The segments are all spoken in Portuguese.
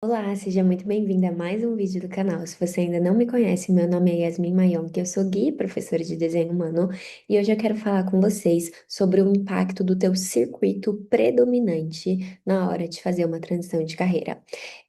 Olá, seja muito bem-vinda a mais um vídeo do canal. Se você ainda não me conhece, meu nome é Yasmin Mayon, que eu sou guia e professora de desenho humano, e hoje eu quero falar com vocês sobre o impacto do teu circuito predominante na hora de fazer uma transição de carreira.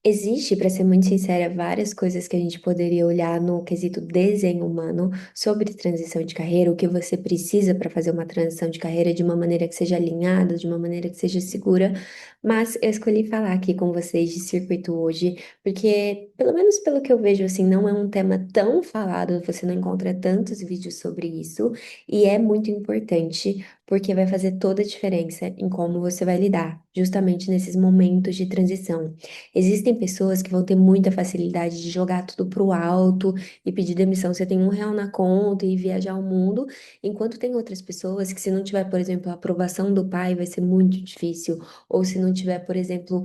Existe, para ser muito sincera, várias coisas que a gente poderia olhar no quesito desenho humano sobre transição de carreira, o que você precisa para fazer uma transição de carreira de uma maneira que seja alinhada, de uma maneira que seja segura. Mas eu escolhi falar aqui com vocês de circuito hoje, porque, pelo menos pelo que eu vejo, assim, não é um tema tão falado, você não encontra tantos vídeos sobre isso, e é muito importante, porque vai fazer toda a diferença em como você vai lidar, justamente nesses momentos de transição. Existem pessoas que vão ter muita facilidade de jogar tudo pro alto e pedir demissão. Você tem R$ 1 na conta e viajar o mundo, enquanto tem outras pessoas que, se não tiver, por exemplo, a aprovação do pai, vai ser muito difícil ou se não tiver, por exemplo,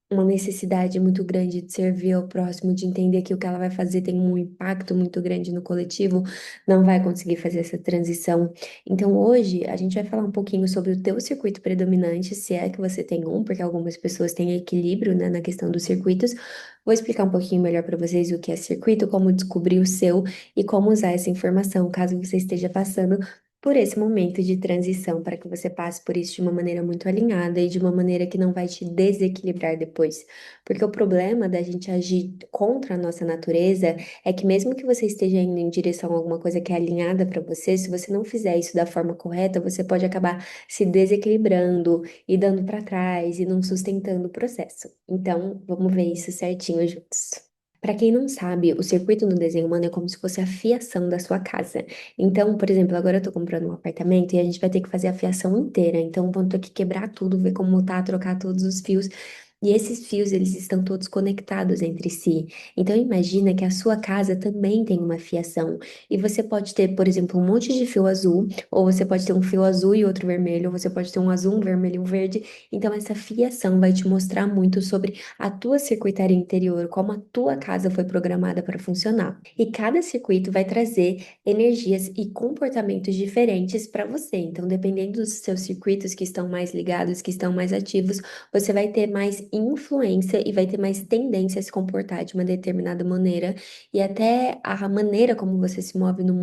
uma necessidade muito grande de servir ao próximo, de entender que o que ela vai fazer tem um impacto muito grande no coletivo, não vai conseguir fazer essa transição. Então, hoje, a gente vai falar um pouquinho sobre o teu circuito predominante, se é que você tem um, porque algumas pessoas têm equilíbrio, né, na questão dos circuitos. Vou explicar um pouquinho melhor para vocês o que é circuito, como descobrir o seu e como usar essa informação, caso você esteja passando por esse momento de transição, para que você passe por isso de uma maneira muito alinhada e de uma maneira que não vai te desequilibrar depois. Porque o problema da gente agir contra a nossa natureza é que, mesmo que você esteja indo em direção a alguma coisa que é alinhada para você, se você não fizer isso da forma correta, você pode acabar se desequilibrando e dando para trás e não sustentando o processo. Então, vamos ver isso certinho juntos. Para quem não sabe, o circuito no desenho humano é como se fosse a fiação da sua casa. Então, por exemplo, agora eu tô comprando um apartamento e a gente vai ter que fazer a fiação inteira. Então, vamos ter que quebrar tudo, ver como tá, trocar todos os fios. E esses fios, eles estão todos conectados entre si. Então, imagina que a sua casa também tem uma fiação. E você pode ter, por exemplo, um monte de fio azul, ou você pode ter um fio azul e outro vermelho, ou você pode ter um azul, um vermelho e um verde. Então, essa fiação vai te mostrar muito sobre a tua circuitaria interior, como a tua casa foi programada para funcionar. E cada circuito vai trazer energias e comportamentos diferentes para você. Então, dependendo dos seus circuitos que estão mais ligados, que estão mais ativos, você vai ter mais influência e vai ter mais tendência a se comportar de uma determinada maneira, e até a maneira como você se move no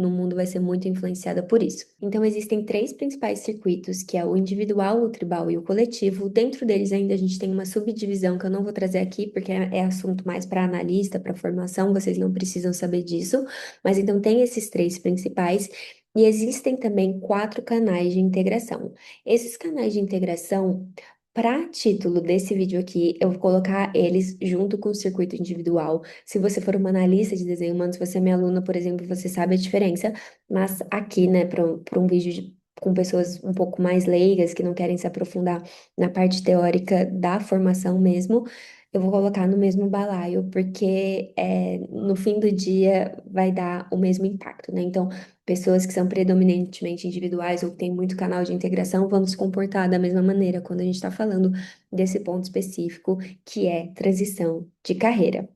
mundo vai ser muito influenciada por isso. Então, existem três principais circuitos, que é o individual, o tribal e o coletivo. Dentro deles ainda a gente tem uma subdivisão que eu não vou trazer aqui, porque é assunto mais para analista, para formação, vocês não precisam saber disso. Mas então tem esses três principais. E existem também quatro canais de integração. Esses canais de integração, para título desse vídeo aqui, eu vou colocar eles junto com o circuito individual. Se você for uma analista de desenho humano, se você é minha aluna, por exemplo, você sabe a diferença. Mas aqui, né, para um vídeo com pessoas um pouco mais leigas, que não querem se aprofundar na parte teórica da formação mesmo, eu vou colocar no mesmo balaio, porque no fim do dia vai dar o mesmo impacto, né? Então, pessoas que são predominantemente individuais ou que têm muito canal de integração vão se comportar da mesma maneira quando a gente está falando desse ponto específico, que é transição de carreira.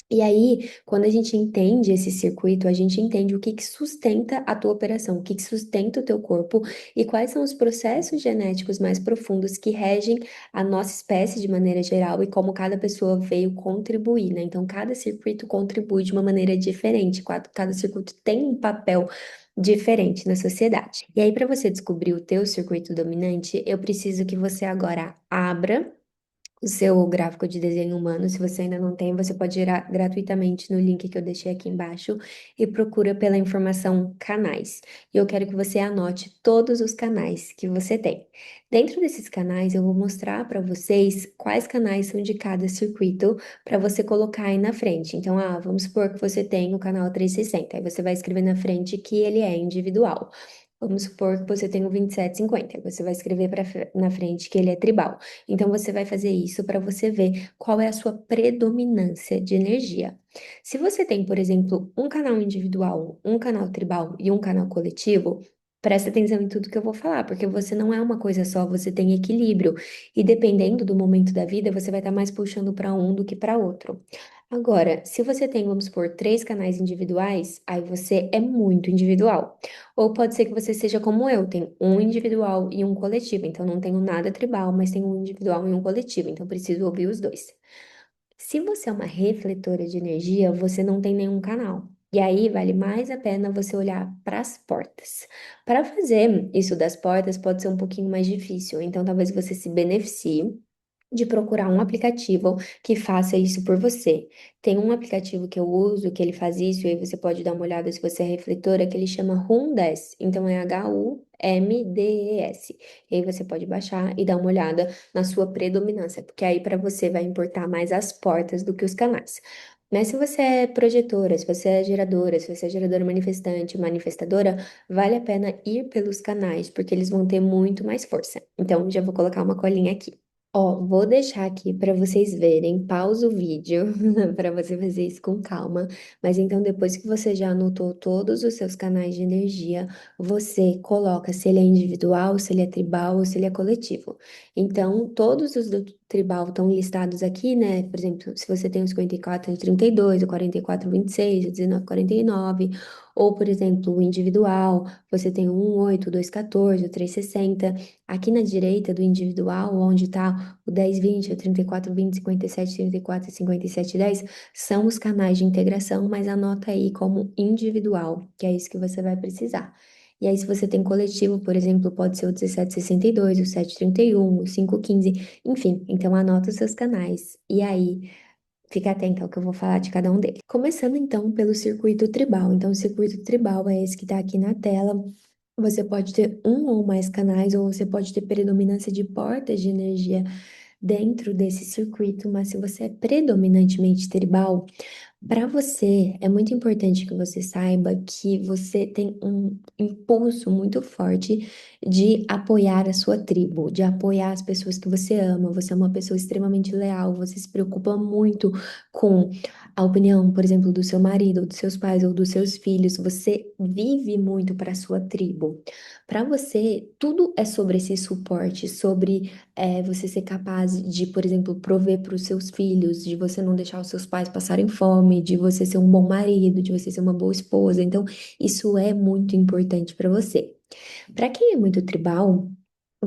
E aí, quando a gente entende esse circuito, a gente entende o que que sustenta a tua operação, o que que sustenta o teu corpo e quais são os processos genéticos mais profundos que regem a nossa espécie de maneira geral e como cada pessoa veio contribuir, né? Então, cada circuito contribui de uma maneira diferente, cada circuito tem um papel diferente na sociedade. E aí, para você descobrir o teu circuito dominante, eu preciso que você agora abra o seu gráfico de desenho humano. Se você ainda não tem, você pode gerar gratuitamente no link que eu deixei aqui embaixo e procura pela informação canais. E eu quero que você anote todos os canais que você tem. Dentro desses canais, eu vou mostrar para vocês quais canais são de cada circuito para você colocar aí na frente. Então, vamos supor que você tem o canal 360, aí você vai escrever na frente que ele é individual. Vamos supor que você tem o 2750, você vai escrever na frente que ele é tribal. Então, você vai fazer isso para você ver qual é a sua predominância de energia. Se você tem, por exemplo, um canal individual, um canal tribal e um canal coletivo, Presta atenção em tudo que eu vou falar, porque você não é uma coisa só, você tem equilíbrio. E dependendo do momento da vida, você vai estar mais puxando para um do que para outro. Agora, se você tem, vamos supor, três canais individuais, aí você é muito individual. Ou pode ser que você seja como eu, tem um individual e um coletivo. Então, não tenho nada tribal, mas tenho um individual e um coletivo. Então, preciso ouvir os dois. Se você é uma refletora de energia, você não tem nenhum canal. E aí vale mais a pena você olhar para as portas. Para fazer isso das portas pode ser um pouquinho mais difícil, então talvez você se beneficie de procurar um aplicativo que faça isso por você. Tem um aplicativo que eu uso que ele faz isso, e aí você pode dar uma olhada se você é refletora, que ele chama Humdes, então é HUMDES. E aí você pode baixar e dar uma olhada na sua predominância, porque aí para você vai importar mais as portas do que os canais. Mas se você é projetora, se você é geradora, se você é geradora manifestante, manifestadora, vale a pena ir pelos canais, porque eles vão ter muito mais força. Então, já vou colocar uma colinha aqui. Ó, vou deixar aqui para vocês verem, pausa o vídeo para você fazer isso com calma. Mas então, depois que você já anotou todos os seus canais de energia, você coloca se ele é individual, se ele é tribal ou se ele é coletivo. Então, todos os do tribal estão listados aqui, né? Por exemplo, se você tem o 5432, o 4426, o 1949, ou, por exemplo, o individual, você tem o 18, o 214, o 360. Aqui na direita do individual, onde está o 1020, o 3420, 57, 34 e 5710, são os canais de integração, mas anota aí como individual, que é isso que você vai precisar. E aí, se você tem coletivo, por exemplo, pode ser o 1762, o 731, o 515, enfim, então anota os seus canais. E aí, fica atento ao que eu vou falar de cada um deles. Começando então pelo circuito tribal. Então, o circuito tribal é esse que está aqui na tela. Você pode ter um ou mais canais, ou você pode ter predominância de portas de energia dentro desse circuito, mas se você é predominantemente tribal, para você, é muito importante que você saiba que você tem um impulso muito forte de apoiar a sua tribo, de apoiar as pessoas que você ama. Você é uma pessoa extremamente leal, você se preocupa muito com a opinião, por exemplo, do seu marido, ou dos seus pais, ou dos seus filhos. Você vive muito para a sua tribo. Para você, tudo é sobre esse suporte, sobre você ser capaz de, por exemplo, prover para os seus filhos, de você não deixar os seus pais passarem fome, de você ser um bom marido, de você ser uma boa esposa. Então, isso é muito importante para você. Para quem é muito tribal,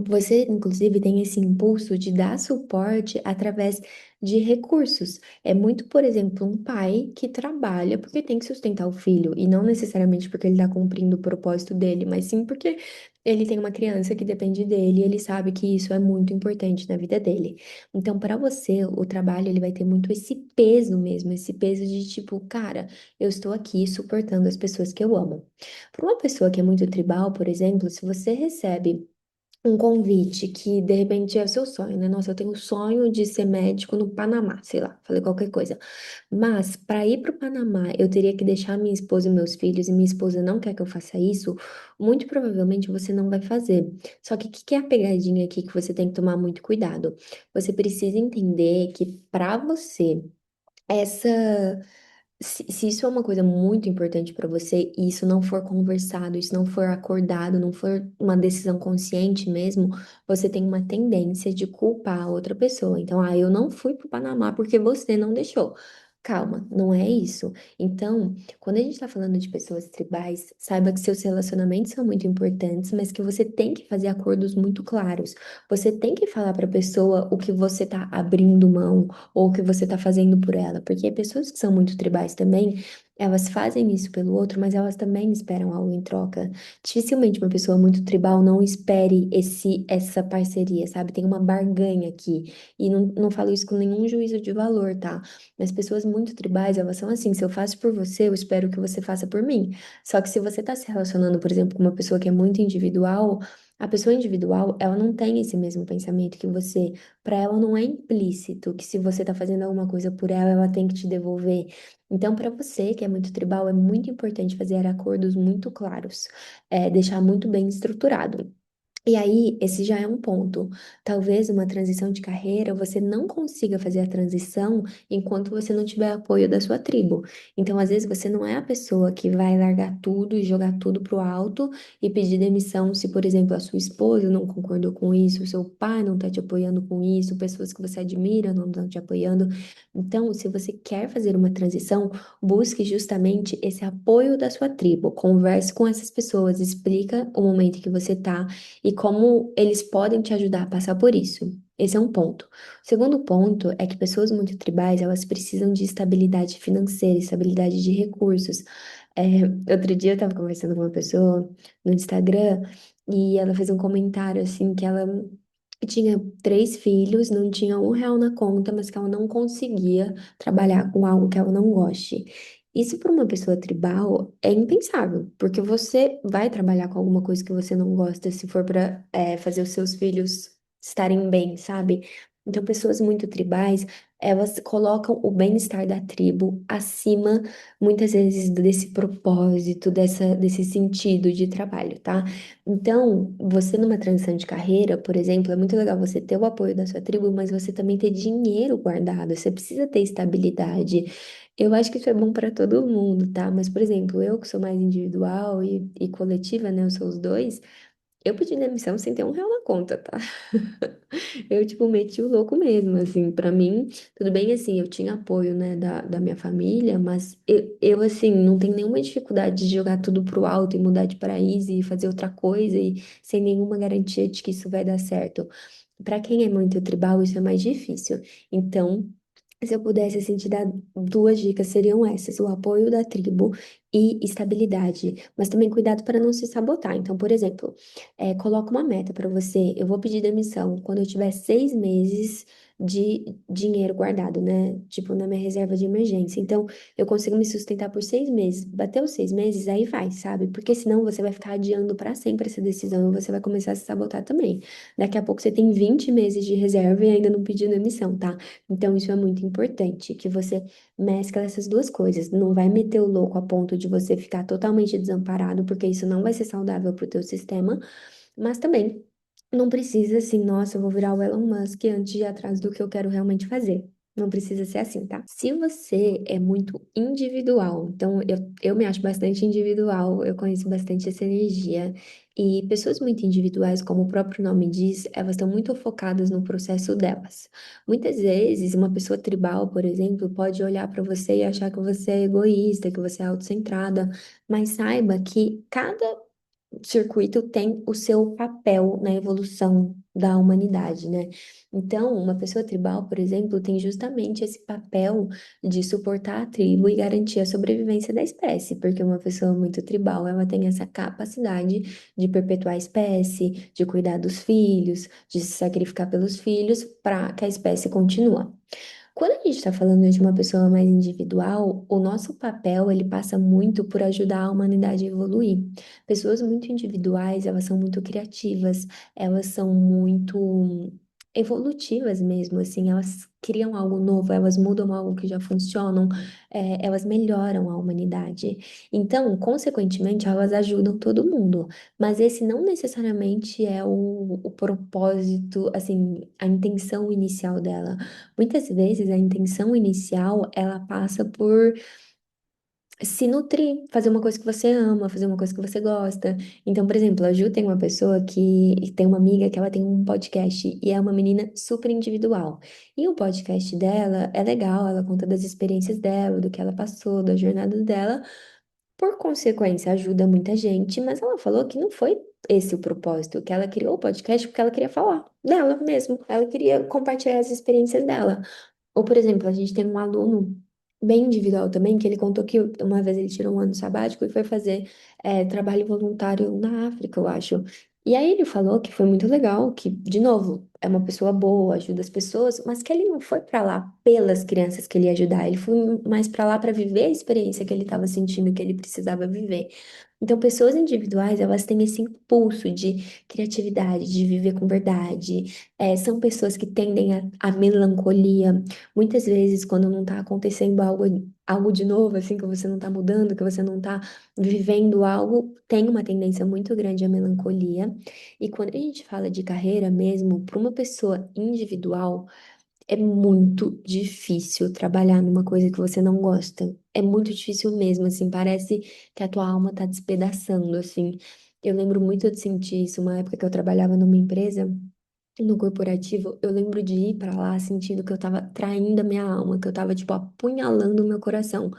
você, inclusive, tem esse impulso de dar suporte através de recursos. É muito, por exemplo, um pai que trabalha porque tem que sustentar o filho, e não necessariamente porque ele está cumprindo o propósito dele, mas sim porque ele tem uma criança que depende dele e ele sabe que isso é muito importante na vida dele. Então, para você, o trabalho ele vai ter muito esse peso mesmo, esse peso de tipo, cara, eu estou aqui suportando as pessoas que eu amo. Para uma pessoa que é muito tribal, por exemplo, se você recebe um convite que de repente é o seu sonho, né? Nossa, eu tenho o sonho de ser médico no Panamá, sei lá, falei qualquer coisa. Mas para ir para o Panamá, eu teria que deixar minha esposa e meus filhos, e minha esposa não quer que eu faça isso, muito provavelmente você não vai fazer. Só que o que que é a pegadinha aqui que você tem que tomar muito cuidado? Você precisa entender que para você essa se isso é uma coisa muito importante para você e isso não for conversado, isso não for acordado, não for uma decisão consciente mesmo, você tem uma tendência de culpar a outra pessoa. Então, eu não fui pro Panamá porque você não deixou. Calma, não é isso. Então, quando a gente está falando de pessoas tribais, saiba que seus relacionamentos são muito importantes, mas que você tem que fazer acordos muito claros. Você tem que falar para a pessoa o que você está abrindo mão ou o que você está fazendo por ela, porque pessoas que são muito tribais também, elas fazem isso pelo outro, mas elas também esperam algo em troca. Dificilmente uma pessoa muito tribal não espere essa parceria, sabe? Tem uma barganha aqui. E não falo isso com nenhum juízo de valor, tá? Mas pessoas muito tribais, elas são assim, se eu faço por você, eu espero que você faça por mim. Só que se você tá se relacionando, por exemplo, com uma pessoa que é muito individual, a pessoa individual, ela não tem esse mesmo pensamento que você. Para ela não é implícito que se você tá fazendo alguma coisa por ela, ela tem que te devolver. Então, para você que é muito tribal, é muito importante fazer acordos muito claros, deixar muito bem estruturado. E aí, esse já é um ponto. Talvez uma transição de carreira você não consiga fazer a transição enquanto você não tiver apoio da sua tribo. Então, às vezes, você não é a pessoa que vai largar tudo e jogar tudo pro alto e pedir demissão se, por exemplo, a sua esposa não concordou com isso, o seu pai não tá te apoiando com isso, pessoas que você admira não estão te apoiando. Então, se você quer fazer uma transição, busque justamente esse apoio da sua tribo. Converse com essas pessoas, explica o momento que você tá e como eles podem te ajudar a passar por isso. Esse é um ponto. O segundo ponto é que pessoas muito tribais, elas precisam de estabilidade financeira, estabilidade de recursos. Outro dia eu estava conversando com uma pessoa no Instagram e ela fez um comentário assim que ela tinha 3 filhos, não tinha R$ 1 na conta, mas que ela não conseguia trabalhar com algo que ela não goste. Isso para uma pessoa tribal é impensável, porque você vai trabalhar com alguma coisa que você não gosta se for para fazer os seus filhos estarem bem, sabe? Então, pessoas muito tribais, elas colocam o bem-estar da tribo acima, muitas vezes, desse propósito, desse sentido de trabalho, tá? Então, você numa transição de carreira, por exemplo, é muito legal você ter o apoio da sua tribo, mas você também ter dinheiro guardado, você precisa ter estabilidade. Eu acho que isso é bom para todo mundo, tá? Mas, por exemplo, eu que sou mais individual e coletiva, né? Eu sou os dois. Eu pedi demissão sem ter R$ 1 na conta, tá? Eu, tipo, meti o louco mesmo, assim, pra mim, tudo bem, assim, eu tinha apoio, né, da minha família, mas assim, não tenho nenhuma dificuldade de jogar tudo pro alto e mudar de país e fazer outra coisa e sem nenhuma garantia de que isso vai dar certo. Pra quem é muito tribal, isso é mais difícil. Então, se eu pudesse, assim, te dar 2 dicas, seriam essas: o apoio da tribo e estabilidade. Mas também cuidado para não se sabotar. Então, por exemplo, coloca uma meta para você. Eu vou pedir demissão quando eu tiver 6 meses de dinheiro guardado, né? Tipo, na minha reserva de emergência. Então, eu consigo me sustentar por 6 meses. Bateu os 6 meses, aí vai, sabe? Porque senão você vai ficar adiando para sempre essa decisão e você vai começar a se sabotar também. Daqui a pouco você tem 20 meses de reserva e ainda não pediu demissão, tá? Então, isso é muito importante, que você mescla essas duas coisas. Não vai meter o louco a ponto de você ficar totalmente desamparado, porque isso não vai ser saudável para o teu sistema, mas também não precisa assim, nossa, eu vou virar o Elon Musk antes de ir atrás do que eu quero realmente fazer. Não precisa ser assim, tá? Se você é muito individual, então eu me acho bastante individual, eu conheço bastante essa energia. E pessoas muito individuais, como o próprio nome diz, elas estão muito focadas no processo delas. Muitas vezes, uma pessoa tribal, por exemplo, pode olhar para você e achar que você é egoísta, que você é autocentrada, mas saiba que cada circuito tem o seu papel na evolução da humanidade, né? Então, uma pessoa tribal, por exemplo, tem justamente esse papel de suportar a tribo e garantir a sobrevivência da espécie, porque uma pessoa muito tribal, ela tem essa capacidade de perpetuar a espécie, de cuidar dos filhos, de se sacrificar pelos filhos para que a espécie continue. Quando a gente está falando de uma pessoa mais individual, o nosso papel ele passa muito por ajudar a humanidade a evoluir. Pessoas muito individuais, elas são muito criativas, elas são muito evolutivas mesmo, assim, elas criam algo novo, elas mudam algo que já funcionam, elas melhoram a humanidade. Então, consequentemente, elas ajudam todo mundo. Mas esse não necessariamente é o propósito, assim, a intenção inicial dela. Muitas vezes a intenção inicial ela passa por se nutrir, fazer uma coisa que você ama, fazer uma coisa que você gosta. Então, por exemplo, a Ju tem uma pessoa que tem uma amiga que ela tem um podcast e é uma menina super individual. E o podcast dela é legal, ela conta das experiências dela, do que ela passou, da jornada dela. Por consequência, ajuda muita gente, mas ela falou que não foi esse o propósito, que ela criou o podcast porque ela queria falar dela mesmo, ela queria compartilhar as experiências dela. Ou, por exemplo, a gente tem um aluno bem individual também, que ele contou que uma vez ele tirou um ano sabático e foi fazer trabalho voluntário na África, eu acho. E aí ele falou que foi muito legal, que, de novo, é uma pessoa boa, ajuda as pessoas, mas que ele não foi pra lá pelas crianças que ele ia ajudar, ele foi mais pra lá pra viver a experiência que ele estava sentindo que ele precisava viver. Então, pessoas individuais, elas têm esse impulso de criatividade, de viver com verdade. São pessoas que tendem à melancolia. Muitas vezes, quando não tá acontecendo algo de novo, assim, que você não tá mudando, que você não tá vivendo algo, tem uma tendência muito grande à melancolia. E quando a gente fala de carreira mesmo, para uma pessoa individual, é muito difícil trabalhar numa coisa que você não gosta. É muito difícil mesmo, assim, parece que a tua alma tá despedaçando, assim. Eu lembro muito de sentir isso, uma época que eu trabalhava numa empresa, no corporativo, eu lembro de ir pra lá sentindo que eu tava traindo a minha alma, que eu tava, tipo, apunhalando o meu coração.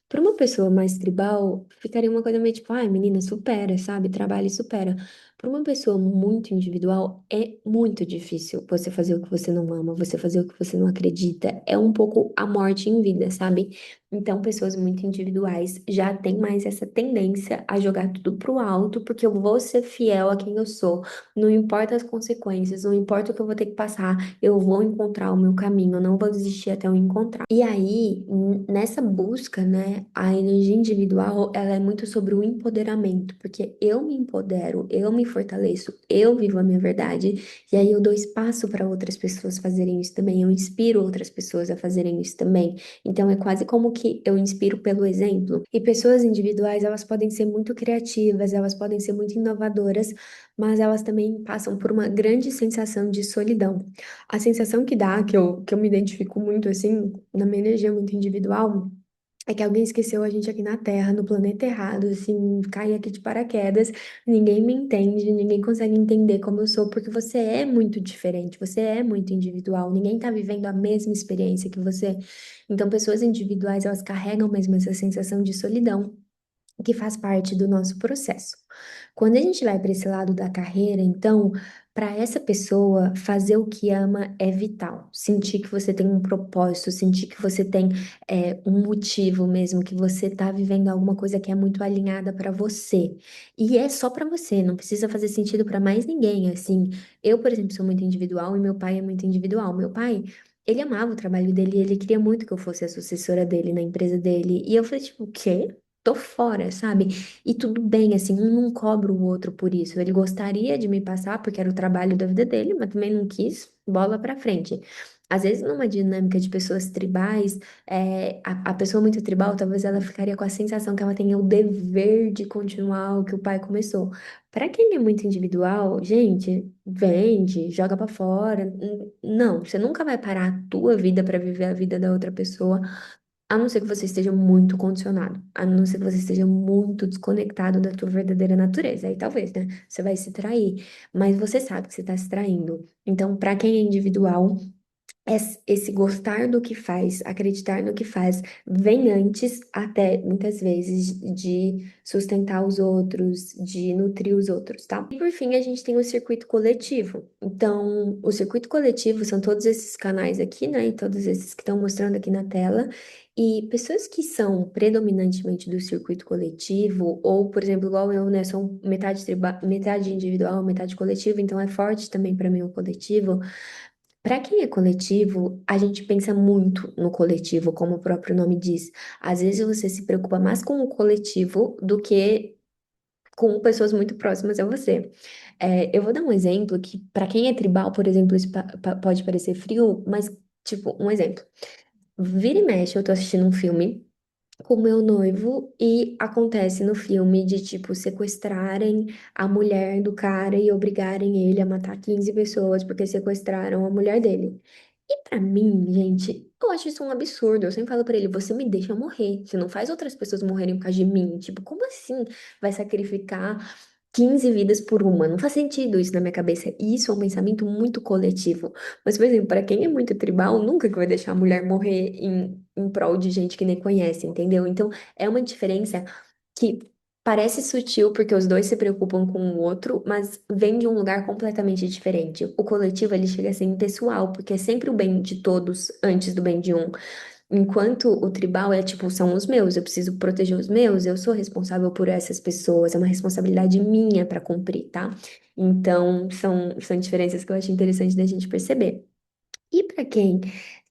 Para uma pessoa mais tribal, ficaria uma coisa meio tipo, ai, menina, supera, sabe? Trabalha e supera. Para uma pessoa muito individual, é muito difícil você fazer o que você não ama, você fazer o que você não acredita. É um pouco a morte em vida, sabe? Então, pessoas muito individuais já têm mais essa tendência a jogar tudo pro alto, porque eu vou ser fiel a quem eu sou. Não importa as consequências, não importa o que eu vou ter que passar, eu vou encontrar o meu caminho, eu não vou desistir até eu encontrar. E aí, nessa busca, né, a energia individual, ela é muito sobre o empoderamento, porque eu me empodero, eu me fortaleço, eu vivo a minha verdade, e aí eu dou espaço para outras pessoas fazerem isso também, eu inspiro outras pessoas a fazerem isso também. Então é quase como que eu inspiro pelo exemplo. E pessoas individuais, elas podem ser muito criativas, elas podem ser muito inovadoras, mas elas também passam por uma grande sensação de solidão. A sensação que dá, que eu me identifico muito assim, na minha energia muito individual, é que alguém esqueceu a gente aqui na Terra, no planeta errado, assim, cai aqui de paraquedas, ninguém me entende, ninguém consegue entender como eu sou, porque você é muito diferente, você é muito individual, ninguém tá vivendo a mesma experiência que você. Então, pessoas individuais, elas carregam mesmo essa sensação de solidão que faz parte do nosso processo. Quando a gente vai para esse lado da carreira, então, para essa pessoa, fazer o que ama é vital. Sentir que você tem um propósito, sentir que você tem um motivo mesmo, que você está vivendo alguma coisa que é muito alinhada para você. E é só para você, não precisa fazer sentido para mais ninguém. Assim, eu, por exemplo, sou muito individual e meu pai é muito individual. Meu pai. Ele amava o trabalho dele e ele queria muito que eu fosse a sucessora dele na empresa dele. E eu falei, tipo, o quê? Tô fora, sabe? E tudo bem, assim, um não cobra o outro por isso. Ele gostaria de me passar, porque era o trabalho da vida dele, mas também não quis, bola pra frente. Às vezes, numa dinâmica de pessoas tribais, a pessoa muito tribal, talvez ela ficaria com a sensação que ela tem o dever de continuar o que o pai começou. Pra quem é muito individual, gente, vende, joga pra fora. Não, você nunca vai parar a tua vida pra viver a vida da outra pessoa. A não ser que você esteja muito condicionado, a não ser que você esteja muito desconectado da tua verdadeira natureza. Aí talvez, né? Você vai se trair, mas você sabe que você está se traindo. Então, para quem é individual, esse gostar do que faz, acreditar no que faz, vem antes, até muitas vezes, de sustentar os outros, de nutrir os outros, tá? E por fim, a gente tem o circuito coletivo. Então, o circuito coletivo são todos esses canais aqui, né? E todos esses que estão mostrando aqui na tela. E pessoas que são predominantemente do circuito coletivo, ou, por exemplo, igual eu, né? Sou metade individual, metade coletivo, então é forte também para mim o coletivo. Para quem é coletivo, a gente pensa muito no coletivo, como o próprio nome diz. Às vezes você se preocupa mais com o coletivo do que com pessoas muito próximas a você. Eu vou dar um exemplo que, para quem é tribal, por exemplo, isso pode parecer frio, mas, tipo, um exemplo. Vira e mexe, eu tô assistindo um filme com o meu noivo e acontece no filme de, tipo, sequestrarem a mulher do cara e obrigarem ele a matar 15 pessoas porque sequestraram a mulher dele. E pra mim, gente, eu acho isso um absurdo. Eu sempre falo pra ele, você me deixa morrer. Você não faz outras pessoas morrerem por causa de mim. Tipo, como assim vai sacrificar 15 vidas por uma? Não faz sentido isso na minha cabeça. E isso é um pensamento muito coletivo. Mas, por exemplo, pra quem é muito tribal, nunca que vai deixar a mulher morrer em prol de gente que nem conhece, entendeu? Então, é uma diferença que parece sutil porque os dois se preocupam com o outro, mas vem de um lugar completamente diferente. O coletivo, ele chega a ser impessoal, porque é sempre o bem de todos antes do bem de um. Enquanto o tribal é tipo, são os meus, eu preciso proteger os meus, eu sou responsável por essas pessoas, é uma responsabilidade minha para cumprir, tá? Então, são diferenças que eu acho interessante da gente perceber. E para quem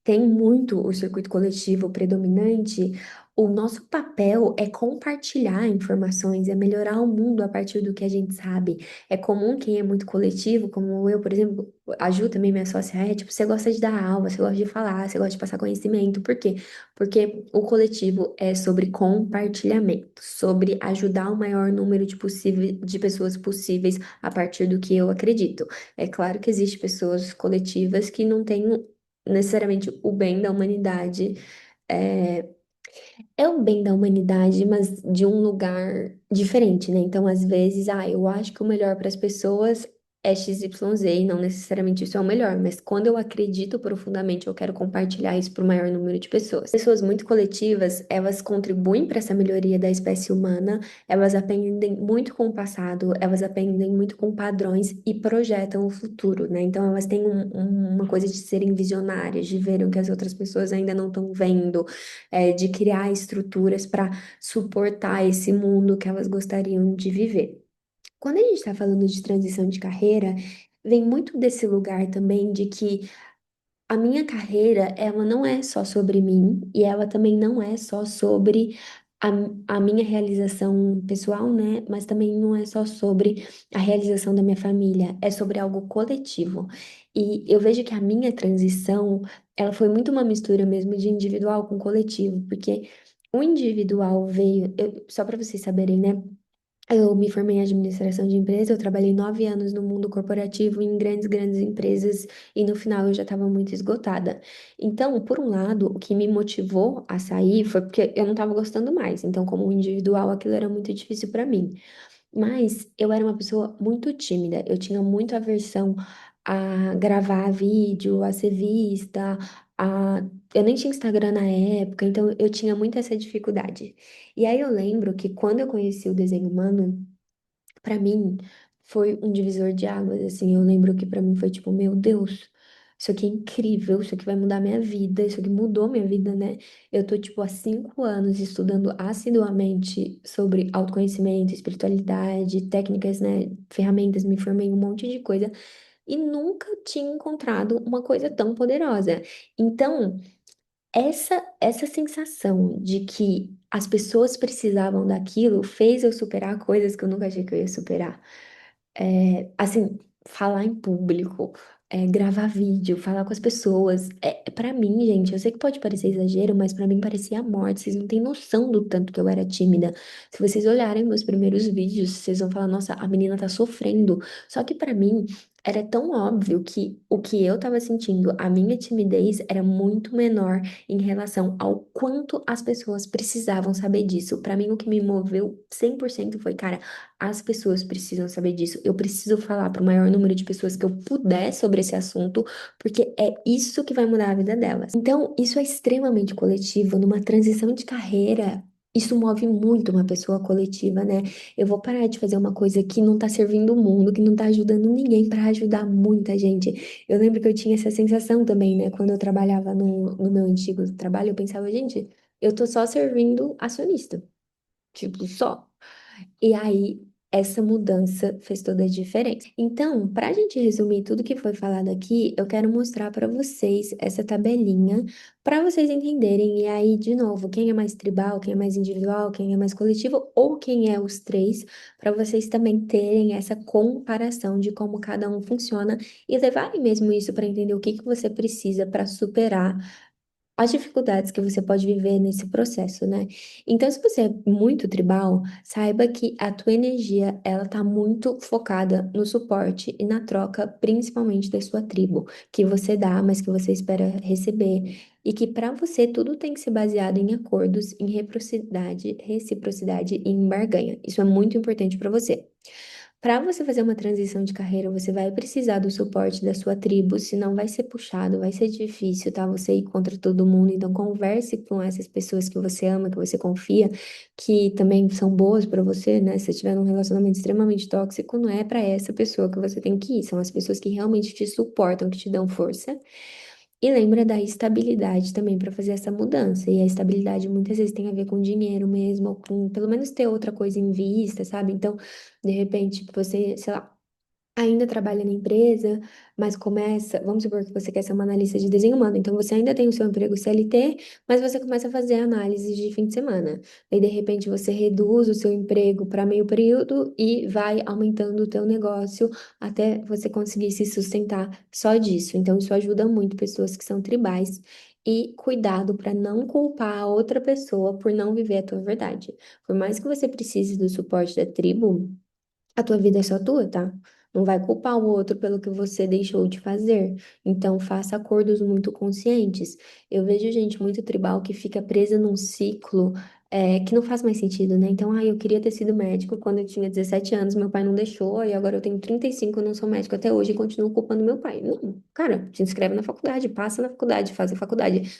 tem muito o circuito coletivo predominante, o nosso papel é compartilhar informações, é melhorar o mundo a partir do que a gente sabe. É comum quem é muito coletivo, como eu, por exemplo, a Ju também, minha sócia, é tipo, você gosta de dar aula, você gosta de falar, você gosta de passar conhecimento. Por quê? Porque o coletivo é sobre compartilhamento, sobre ajudar o maior número de pessoas possíveis a partir do que eu acredito. É claro que existem pessoas coletivas que não têm necessariamente o bem da humanidade. É, é o bem da humanidade, mas de um lugar diferente, né? Então, às vezes, eu acho que o melhor para as pessoas é XYZ e não necessariamente isso é o melhor, mas quando eu acredito profundamente, eu quero compartilhar isso para o maior número de pessoas. Pessoas muito coletivas, elas contribuem para essa melhoria da espécie humana, elas aprendem muito com o passado, elas aprendem muito com padrões e projetam o futuro, né? Então, elas têm uma coisa de serem visionárias, de verem o que as outras pessoas ainda não estão vendo, de criar estruturas para suportar esse mundo que elas gostariam de viver. Quando a gente está falando de transição de carreira, vem muito desse lugar também de que a minha carreira, ela não é só sobre mim e ela também não é só sobre a, a minha realização pessoal, né? Mas também não é só sobre a realização da minha família, é sobre algo coletivo. E eu vejo que a minha transição, ela foi muito uma mistura mesmo de individual com coletivo, porque o individual veio, só para vocês saberem, né? Eu me formei em administração de empresa, eu trabalhei 9 anos no mundo corporativo em grandes, grandes empresas e no final eu já estava muito esgotada. Então, por um lado, o que me motivou a sair foi porque eu não estava gostando mais. Então, como individual, aquilo era muito difícil para mim. Mas eu era uma pessoa muito tímida, eu tinha muita aversão a gravar vídeo, a ser vista, a... eu nem tinha Instagram na época, então eu tinha muito essa dificuldade. E aí eu lembro que quando eu conheci o desenho humano, pra mim, foi um divisor de águas, assim, eu lembro que pra mim foi tipo, meu Deus, isso aqui é incrível, isso aqui vai mudar minha vida, isso aqui mudou minha vida, né? Eu tô, tipo, há 5 anos estudando assiduamente sobre autoconhecimento, espiritualidade, técnicas, né, ferramentas, me formei em um monte de coisa e nunca tinha encontrado uma coisa tão poderosa. Então, essa sensação de que as pessoas precisavam daquilo fez eu superar coisas que eu nunca achei que eu ia superar. Assim, falar em público, gravar vídeo, falar com as pessoas. Para mim, gente, eu sei que pode parecer exagero, mas pra mim parecia a morte. Vocês não têm noção do tanto que eu era tímida. Se vocês olharem meus primeiros vídeos, vocês vão falar, nossa, a menina tá sofrendo. Só que pra mim era tão óbvio que o que eu tava sentindo, a minha timidez era muito menor em relação ao quanto as pessoas precisavam saber disso. Pra mim, o que me moveu 100% foi, cara, as pessoas precisam saber disso. Eu preciso falar para o maior número de pessoas que eu puder sobre esse assunto, porque é isso que vai mudar a vida delas. Então, isso é extremamente coletivo. Numa transição de carreira, isso move muito uma pessoa coletiva, né? Eu vou parar de fazer uma coisa que não tá servindo o mundo, que não tá ajudando ninguém para ajudar muita gente. Eu lembro que eu tinha essa sensação também, né? Quando eu trabalhava no meu antigo trabalho, eu pensava, gente, eu tô só servindo acionista. Tipo, só. E aí, essa mudança fez toda a diferença. Então, para a gente resumir tudo que foi falado aqui, eu quero mostrar para vocês essa tabelinha, para vocês entenderem. E aí, de novo, quem é mais tribal, quem é mais individual, quem é mais coletivo, ou quem é os três, para vocês também terem essa comparação de como cada um funciona e levarem mesmo isso para entender o que que você precisa para superar as dificuldades que você pode viver nesse processo, né? Então, se você é muito tribal, saiba que a tua energia, ela tá muito focada no suporte e na troca, principalmente da sua tribo, que você dá, mas que você espera receber. E que para você tudo tem que ser baseado em acordos, em reciprocidade e em barganha. Isso é muito importante para você. Para você fazer uma transição de carreira, você vai precisar do suporte da sua tribo, senão vai ser puxado, vai ser difícil, tá? Você ir contra todo mundo. Então, converse com essas pessoas que você ama, que você confia, que também são boas para você, né? Se você tiver num relacionamento extremamente tóxico, não é para essa pessoa que você tem que ir, são as pessoas que realmente te suportam, que te dão força. E lembra da estabilidade também para fazer essa mudança. E a estabilidade muitas vezes tem a ver com dinheiro mesmo, ou com pelo menos ter outra coisa em vista, sabe? Então, de repente, você, sei lá, ainda trabalha na empresa, mas começa, vamos supor que você quer ser uma analista de desenho humano, então você ainda tem o seu emprego CLT, mas você começa a fazer análises de fim de semana. Daí, de repente, você reduz o seu emprego para meio período e vai aumentando o teu negócio até você conseguir se sustentar só disso. Então, isso ajuda muito pessoas que são tribais. E cuidado para não culpar a outra pessoa por não viver a tua verdade. Por mais que você precise do suporte da tribo, a tua vida é só tua, tá? Não vai culpar o outro pelo que você deixou de fazer. Então, faça acordos muito conscientes. Eu vejo gente muito tribal que fica presa num ciclo que não faz mais sentido, né? Então, eu queria ter sido médico quando eu tinha 17 anos, meu pai não deixou, e agora eu tenho 35, eu não sou médico até hoje e continuo culpando meu pai. Não, cara, se inscreve na faculdade, passa na faculdade, faz a faculdade.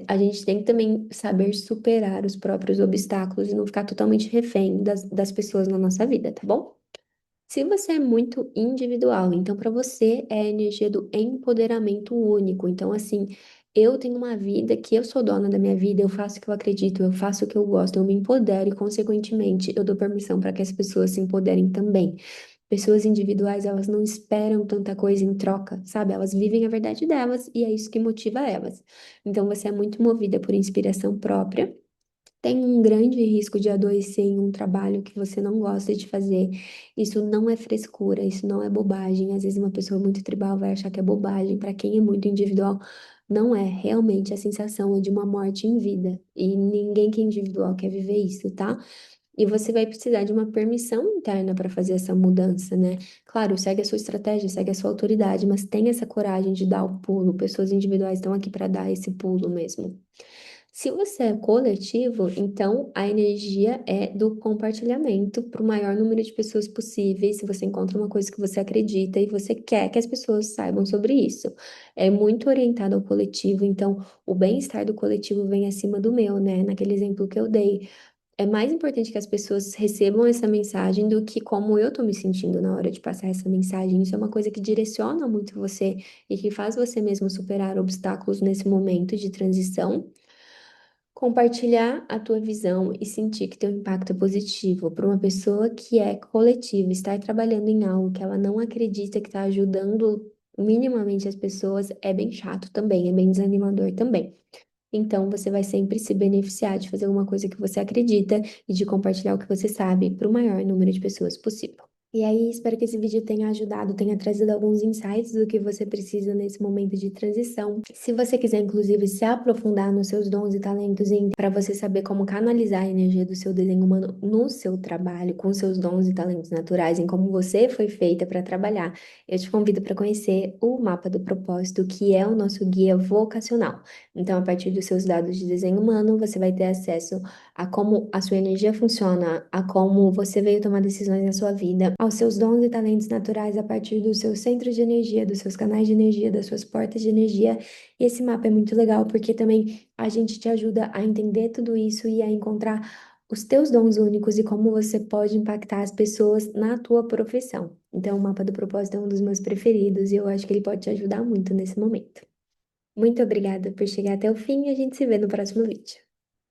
A gente tem que também saber superar os próprios obstáculos e não ficar totalmente refém das pessoas na nossa vida, tá bom? Se você é muito individual, então para você é a energia do empoderamento único. Então, assim, eu tenho uma vida que eu sou dona da minha vida, eu faço o que eu acredito, eu faço o que eu gosto, eu me empodero e, consequentemente, eu dou permissão para que as pessoas se empoderem também. Pessoas individuais, elas não esperam tanta coisa em troca, sabe? Elas vivem a verdade delas e é isso que motiva elas. Então, você é muito movida por inspiração própria. Tem um grande risco de adoecer em um trabalho que você não gosta de fazer. Isso não é frescura, isso não é bobagem. Às vezes uma pessoa muito tribal vai achar que é bobagem. Para quem é muito individual, não é. Realmente a sensação é de uma morte em vida. E ninguém que é individual quer viver isso, tá? E você vai precisar de uma permissão interna para fazer essa mudança, né? Claro, segue a sua estratégia, segue a sua autoridade, mas tenha essa coragem de dar o pulo. Pessoas individuais estão aqui para dar esse pulo mesmo. Se você é coletivo, então a energia é do compartilhamento para o maior número de pessoas possíveis. Se você encontra uma coisa que você acredita e você quer que as pessoas saibam sobre isso, é muito orientado ao coletivo. Então, o bem-estar do coletivo vem acima do meu, né? Naquele exemplo que eu dei. É mais importante que as pessoas recebam essa mensagem do que como eu tô me sentindo na hora de passar essa mensagem. Isso é uma coisa que direciona muito você e que faz você mesmo superar obstáculos nesse momento de transição. Compartilhar a tua visão e sentir que teu impacto é positivo para uma pessoa que é coletiva, estar trabalhando em algo que ela não acredita que está ajudando minimamente as pessoas é bem chato também, é bem desanimador também. Então, você vai sempre se beneficiar de fazer alguma coisa que você acredita e de compartilhar o que você sabe para o maior número de pessoas possível. E aí, espero que esse vídeo tenha ajudado, tenha trazido alguns insights do que você precisa nesse momento de transição. Se você quiser, inclusive, se aprofundar nos seus dons e talentos para você saber como canalizar a energia do seu desenho humano no seu trabalho, com seus dons e talentos naturais, em como você foi feita para trabalhar, eu te convido para conhecer o Mapa do Propósito, que é o nosso guia vocacional. Então, a partir dos seus dados de desenho humano, você vai ter acesso a como a sua energia funciona, a como você veio tomar decisões na sua vida, aos seus dons e talentos naturais a partir dos seus centros de energia, dos seus canais de energia, das suas portas de energia. E esse mapa é muito legal porque também a gente te ajuda a entender tudo isso e a encontrar os teus dons únicos e como você pode impactar as pessoas na tua profissão. Então, o mapa do propósito é um dos meus preferidos e eu acho que ele pode te ajudar muito nesse momento. Muito obrigada por chegar até o fim e a gente se vê no próximo vídeo.